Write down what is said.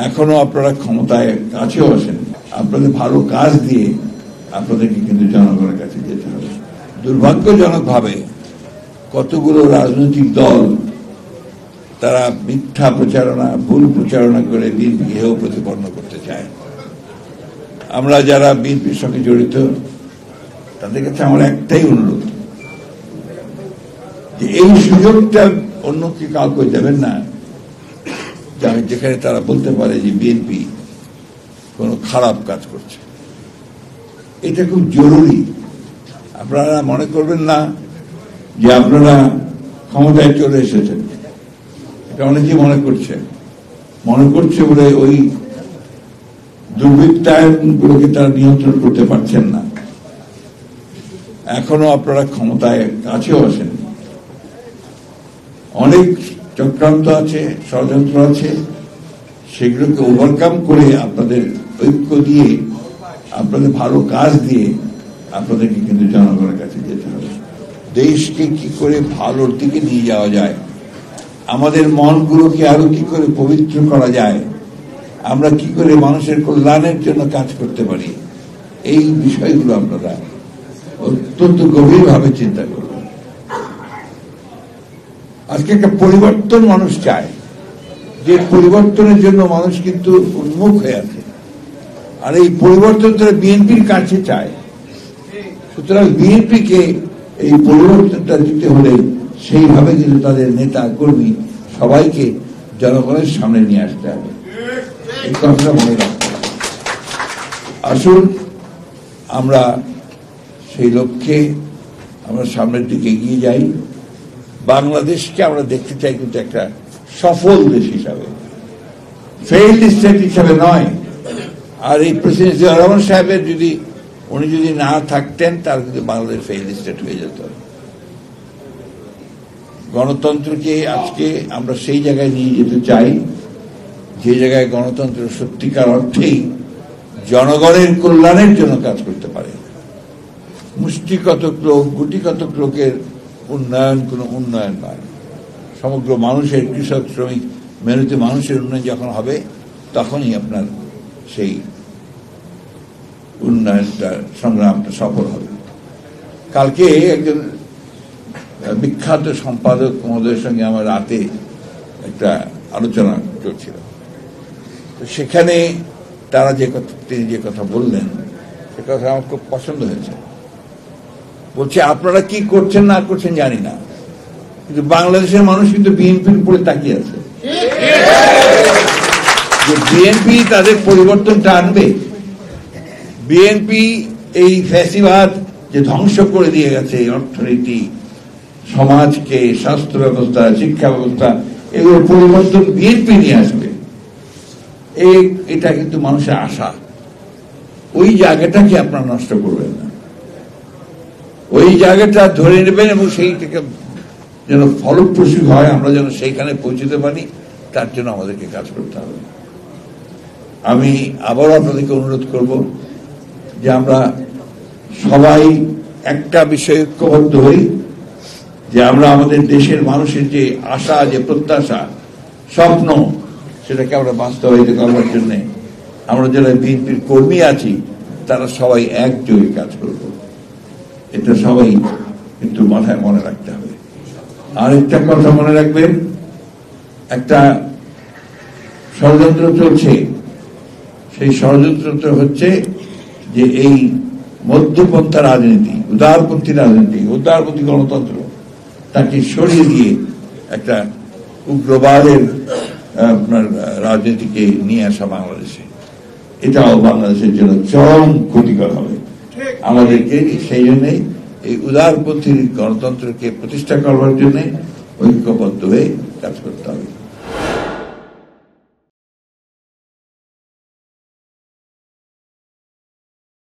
এখনো আপনারা ক্ষমতায় কাছেও আসেন, আপনাদের ভালো কাজ দিয়ে আপনাদেরকে কিন্তু জনগণের কাছে যেতে হবে। দুর্ভাগ্যজনকভাবে কতগুলো রাজনৈতিক দল তারা মিথ্যা প্রচারণা, ভুল প্রচারণা করে বিএনপিকে হেয় প্রতিপন্ন করতে চায়। আমরা যারা বিএনপির সঙ্গে জড়িত তাদের কাছে আমার একটাই অনুরোধ, যে এই সুযোগটা অন্যকে কাউকে দেবেন না যেখানে তারা বলতে পারে যে বিএনপি কোনো খারাপ কাজ করছে। এটা খুব জরুরি। আপনারা মনে করবেন না যে আপনারা ক্ষমতায় চলে এসেছেন, এটা অনেকেই মনে করছে বলে ওই দুর্বৃত্তায়নগুলোকে তারা নিয়ন্ত্রণ করতে পারছেন না। এখনো আপনারা ক্ষমতায় কাছেও আসেন, অনেক চক্রান্ত আছে, ষড়যন্ত্র আছে, সেগুলোকে ওভারকাম করে আপনাদের ঐক্য দিয়ে, আপনাদের ভালো কাজ দিয়ে আপনাদেরকে কিন্তু জনগণের কাছে যেতে হবে। দেশকে কি করে ভালোর দিকে নিয়ে যাওয়া যায়, আমাদের মনগুলোকে আরো কি করে পবিত্র করা যায়, আমরা কি করে মানুষের কল্যাণের জন্য কাজ করতে পারি, এই বিষয়গুলো আপনারা অত্যন্ত গভীরভাবে চিন্তা করবেন। আজকে একটা পরিবর্তন মানুষ চায়, যে পরিবর্তনের জন্য মানুষ কিন্তু উন্মুখ হয়ে আছে, আর এই পরিবর্তন তারা বিএনপির কাছে চায়। সুতরাং বিএনপিকে এই পরিবর্তনটা দিতে হলে সেইভাবে কিন্তু তাদের নেতা কর্মী সবাইকে জনগণের সামনে নিয়ে আসতে হবে, এই কথাটা মনে রাখতে হবে। আসুন আমরা সেই লক্ষ্যে আমরা সামনের দিকে এগিয়ে যাই। বাংলাদেশকে আমরা দেখতে চাই কিন্তু একটা সফল দেশ হিসাবে, ফেইল্ড স্টেট হিসাবে নয়। আর এই প্রেসিডেন্ট জিয়াউর রহমান সাহেবের উনি যদি না থাকতেন তাহলে কিন্তু বাংলাদেশ ফেইল্ড স্টেট হয়ে যেত। গণতন্ত্রকে আজকে আমরা সেই জায়গায় নিয়ে যেতে চাই যে জায়গায় গণতন্ত্র সত্যিকার অর্থেই জনগণের কল্যাণের জন্য কাজ করতে পারে। মুষ্টিকতক লোক, গুটিকতক লোকের উন্নয়ন কোনো উন্নয়ন নয়। সমগ্র মানুষের, কৃষক, শ্রমিক, মেহনতি মানুষের উন্নয়ন যখন হবে তখনই আপনার সেই উন্নয়নটা, সংগ্রামটা সফল হবে। কালকে একজন বিখ্যাত সম্পাদক মহোদয়ের সঙ্গে আমার রাতে একটা আলোচনা চলছিল, তো সেখানে তিনি যে কথা বললেন সে কথা আমার খুব পছন্দ হয়েছে। বলছে আপনারা কি করছেন না করছেন জানি না, কিন্তু বাংলাদেশের মানুষ কিন্তু বিএনপির উপরে তাকিয়ে আছে, যে বিএনপি তাদের পরিবর্তনটা আনবে। বিএনপি এই ফ্যাসিবাদ যে ধ্বংস করে দিয়ে গেছে, অর্থনীতি, সমাজকে, স্বাস্থ্য ব্যবস্থা, শিক্ষা ব্যবস্থা, এগুলোর পরিবর্তন বিএনপি নিয়ে আসবে, এটা কিন্তু মানুষের আশা। ওই জায়গাটাকে আপনারা নষ্ট করবেন না, ওই জায়গাটা ধরে নেবেন এবং সেইটাকে যেন ফলপ্রসূ হয়, আমরা যেন সেইখানে পৌঁছতে পারি, তার জন্য আমাদেরকে কাজ করতে হবে। আমি আবারও আপনাদেরকে অনুরোধ করব যে আমরা সবাই একটা বিষয়ে ঐক্যবদ্ধ হই, যে আমরা আমাদের দেশের মানুষের যে আশা, যে প্রত্যাশা, স্বপ্ন, সেটাকে আমরা বাস্তবায়িত করবার জন্য আমরা যারা বিএনপির কর্মী আছি তারা সবাই একযোগে কাজ করব। এটা সবাই কিন্তু মাথায় মনে রাখতে হবে। আরেকটা কথা মনে রাখবেন, একটা ষড়যন্ত্র চলছে, সেই ষড়যন্ত্রটা হচ্ছে যে এই মধ্যপন্থা রাজনীতি, উদারপন্থী রাজনীতি, উদারপন্থী গণতন্ত্র, তাকে সরিয়ে দিয়ে একটা উগ্রবাদের আপনার রাজনীতিকে নিয়ে আসা বাংলাদেশে, এটাও বাংলাদেশের জন্য চরম ক্ষতিকর হবে। আমাদেরকে সেই জন্যই এই উদারপন্থী গণতন্ত্রকে প্রতিষ্ঠা করবার জন্য ঐক্যবদ্ধ হয়ে কাজ করতে হবে।